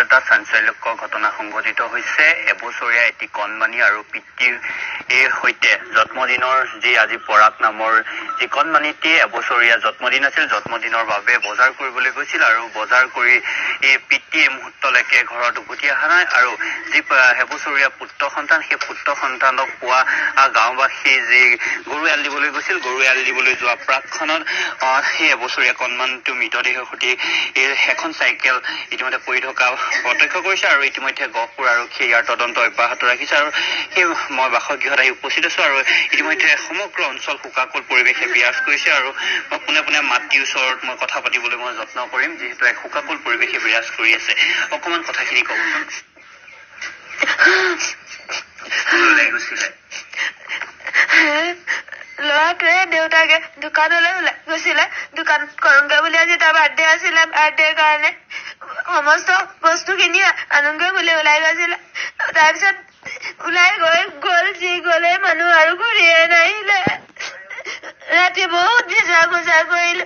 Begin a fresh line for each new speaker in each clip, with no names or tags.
এটা চাঞ্চল্যকৰ ঘটনা সংঘটিত হৈছে। এবছৰীয়া এটি কণমানি আৰু পিতৃৰ সৈতে জন্মদিনৰ যি আজি পৰাগ নামৰ যি কণমানিটি এবছৰীয়া জন্মদিন আছিল, জন্মদিনৰ বাবে বজাৰ কৰিবলৈ গৈছিল আৰু বজাৰ কৰি এই পিতৃ এই মুহূৰ্তলৈকে ঘৰত উভতি অহা নাই। আৰু যি এবছৰীয়া পুত্ৰ সন্তান, সেই পুত্ৰ সন্তানক পোৱা গাঁওবাসী যি গৰু এৰাল দিবলৈ গৈছিল, গৰু এৰাল দিবলৈ যোৱা প্ৰাকখনত সেই এবছৰীয়া কণমানিটোৰ মৃতদেহৰ সৈতে এখন চাইকেল ইতিমধ্যে পৰি থকা প্ৰত্যক্ষ কৰিছে আৰু ইতিমধ্যে গহপুৰ আৰক্ষীয়ে ইয়াৰ তদন্ত অব্যাহত ৰাখিছে। আৰু সেই মই বাসগৃহত আহি উপস্থিত আছো আৰু ইতিমধ্যে সমগ্ৰ অঞ্চল শোকাকুল পৰিৱেশে বিৰাজ কৰিছে। আৰু মই পোনে পোনে মাতৃৰ ওচৰত মই কথা পাতিবলৈ মই যত্ন কৰিম, যিহেতু এক শোকাকুল পৰিৱেশে বিৰাজ কৰি আছে। অকণমান কথাখিনি ক'বচোন। ওলাই গৈছিলে
ল'ৰাটোৱে দেউতাকে দোকানলৈ ওলাই গৈছিলে, দোকান কৰোঁগে বুলি আজি তাৰ বাৰ্থডে আছিলে, বাৰ্থডেৰ কাৰণে সমস্ত বস্তুখিনি আনোগে বুলি ওলাই গৈছিলে। তাৰপিছত ওলাই গ'ল, যি গ'লে মানুহ আৰু ঘূৰিয়ে নাহিলে। ৰাতি বহুত বিচাৰ খোঁচাৰ কৰিলো,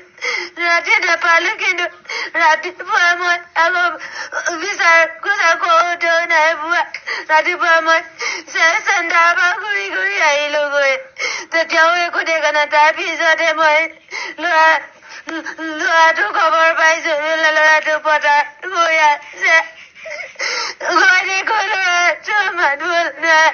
ৰাতি নাপালো, কিন্তু ৰাতিপুৱা মই আকৌ বিচাৰ খোঁচাৰ কৰোঁতেও নাই পোৱা। ৰাতিপুৱা মই চেণ্টাৰৰ পৰা ঘূৰি ঘূৰি আহিলোগৈ, তেতিয়াও একো দেখা নাই। তাৰ পিছতহে মই ল'ৰাটো খবৰ পাইছো, ল'ৰাটো পথাৰ গৈ আছে। গৈ দেখো ল'ৰাটো মানুহ নাই।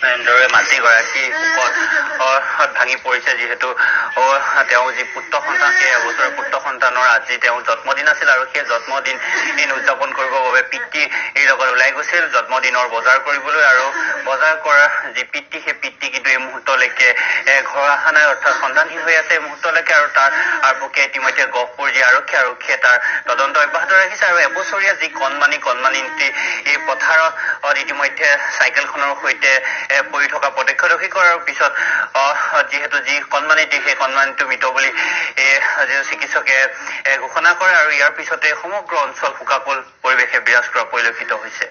এনেদৰে মাতৃগৰাকী শোকত ভাঙি পৰিছে, যিহেতু তেওঁ যি পুত্ৰ সন্তান, সেই এবছৰৰ পুত্ৰ সন্তানৰ আজি তেওঁ জন্মদিন আছিল আৰু সেই জন্মদিন উদযাপন কৰিবৰ বাবে পিতৃৰ লগত ওলাই গৈছিল জন্মদিনৰ বজাৰ কৰিবলৈ। আৰু বজাৰ কৰা যি পিতৃ, সেই পিতৃ কিন্তু এই মুহূৰ্তলৈকে ঘৰ অহা নাই, অৰ্থাৎ সন্ধানহীন হৈ আছে এই মুহূৰ্তলৈকে। আৰু তাৰ প্ৰক্ৰিয়া ইতিমধ্যে গহপুৰ যি আৰক্ষীয়ে তাৰ তদন্ত অব্যাহত ৰাখিছে। আৰু এবছৰীয়া যি কণমানিটি এই পথাৰত ইতিমধ্যে চাইকেলখনৰ সৈতে পৰি থকা প্ৰত্যক্ষদৰ্শী কৰাৰ পিছত যিহেতু যি কণমানিটি, সেই কণমানিটো মৃত বুলি চিকিৎসকে ঘোষণা কৰে আৰু ইয়াৰ পিছতে সমগ্ৰ অঞ্চল শোকাকুল পৰিৱেশে বিৰাজ কৰা পৰিলক্ষিত হৈছে।